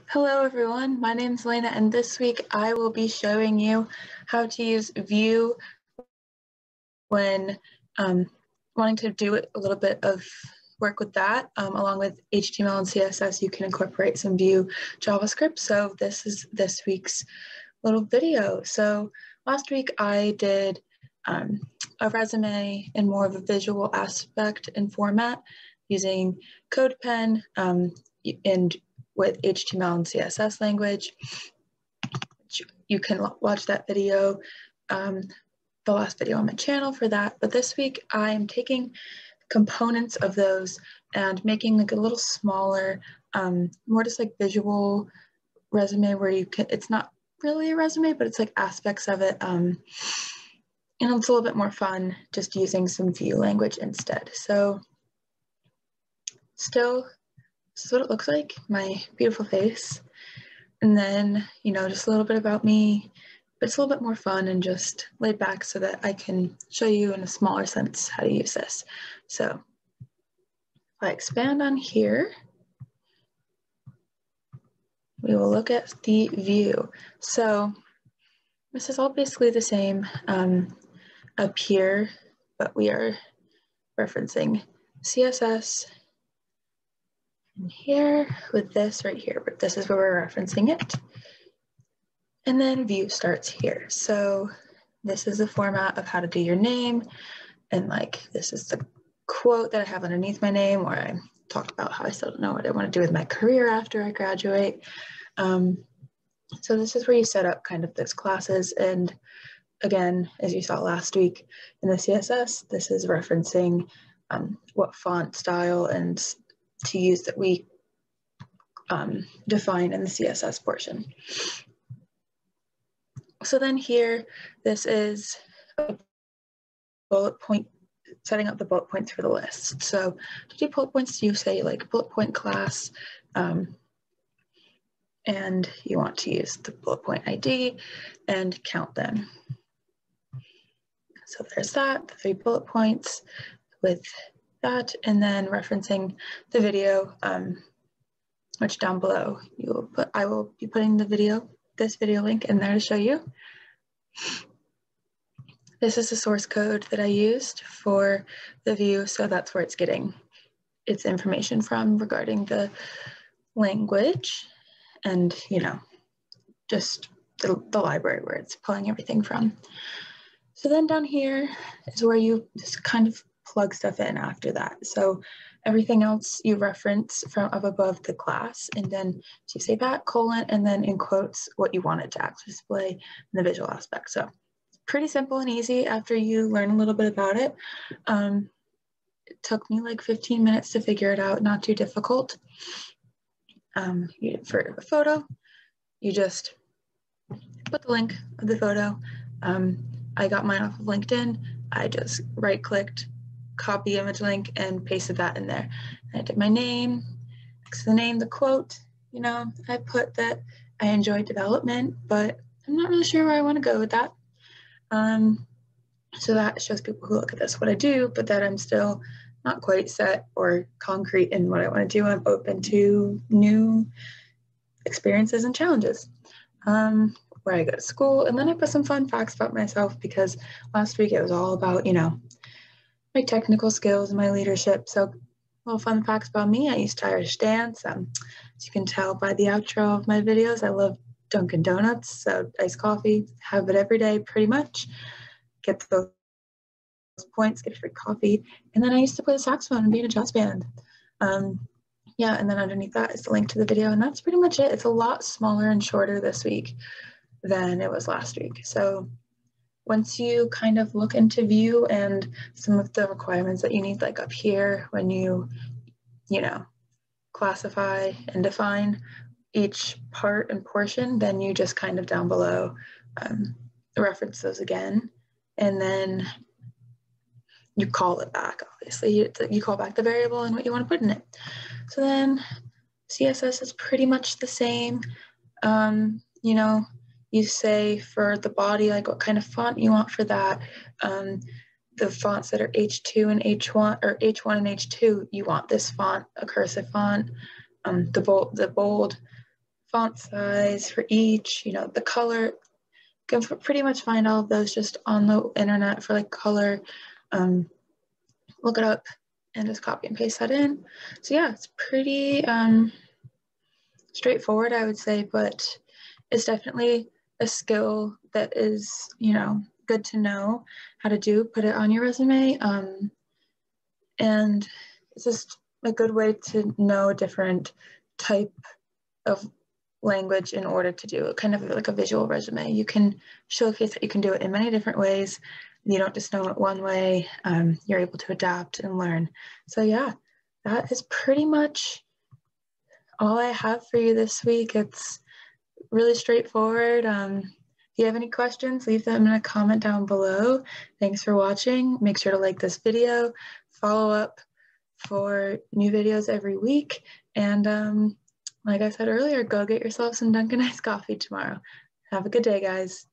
Hello everyone, my name is Lena and this week I will be showing you how to use Vue when wanting to do a little bit of work with that. Along with HTML and CSS, you can incorporate some Vue JavaScript. So this is this week's little video. So last week I did a resume in more of a visual aspect and format using CodePen and with HTML and CSS language. You can watch that video, the last video on my channel for that. But this week I am taking components of those and making like a little smaller, more just like visual resume where you can, it's not really a resume, but it's like aspects of it. And it's a little bit more fun just using some Vue language instead. So still, this is what it looks like, my beautiful face. And then, just a little bit about me, but it's a little bit more fun and just laid back so that I can show you in a smaller sense how to use this. So if I expand on here, we will look at the view. So this is all basically the same up here, but we are referencing CSS and here with this right here, but this is where we're referencing it. And then Vue starts here. So this is the format of how to do your name. And like, this is the quote that I have underneath my name where I talk about how I still don't know what I want to do with my career after I graduate. So this is where you set up kind of those classes. And again, as you saw last week in the CSS, this is referencing what font style and to use that we define in the CSS portion. So then here, this is a bullet point, setting up the bullet points for the list. So to do bullet points, you say like bullet point class, and you want to use the bullet point ID and count them. So there's that, the 3 bullet points with that, and then referencing the video, which down below you will put, I will be putting the video, this video link in there to show you. This is the source code that I used for the Vue, so that's where it's getting its information from regarding the language and, just the library where it's pulling everything from. So then down here is where you just kind of plug stuff in after that. So everything else you reference from up above the class, and then you say that, colon, and then in quotes what you want it to actually display in the visual aspect. So it's pretty simple and easy after you learn a little bit about it. It took me like 15 minutes to figure it out, not too difficult. For a photo, you just put the link of the photo. I got mine off of LinkedIn. I just right-clicked, copy image link, and pasted that in there. And I did my name, next to the name, the quote. I put that I enjoy development, but I'm not really sure where I want to go with that. So that shows people who look at this what I do, but that I'm still not quite set or concrete in what I want to do. I'm open to new experiences and challenges. Where I go to school, and then I put some fun facts about myself because last week it was all about, my technical skills and my leadership. So little fun facts about me. I used to Irish dance. As you can tell by the outro of my videos, I love Dunkin' Donuts, so iced coffee, have it every day pretty much. Get those points, get free coffee. And then I used to play the saxophone and be in a jazz band. Yeah, and then underneath that is the link to the video, and that's pretty much it. It's a lot smaller and shorter this week than it was last week. So once you kind of look into Vue and some of the requirements that you need, like up here, when you classify and define each part and portion, then you just kind of down below reference those again, and then you call it back, obviously. You call back the variable and what you want to put in it. So then CSS is pretty much the same. You say for the body, like what kind of font you want for that. The fonts that are H2 and H1, or H1 and H2, you want this font, a cursive font. The bold, font size for each, you know, the color. You can pretty much find all of those just on the internet for like color. Look it up and just copy and paste that in. So yeah, it's pretty straightforward, I would say, but it's definitely a skill that is, you know, good to know how to do, put it on your resume. And it's just a good way to know a different type of language in order to do it, kind of like a visual resume. You can showcase that you can do it in many different ways. You don't just know it one way. You're able to adapt and learn. So yeah, that is pretty much all I have for you this week. It's really straightforward. If you have any questions, leave them in a comment down below. Thanks for watching. Make sure to like this video, follow up for new videos every week, and like I said earlier, go get yourself some Dunkin' iced coffee tomorrow. Have a good day, guys.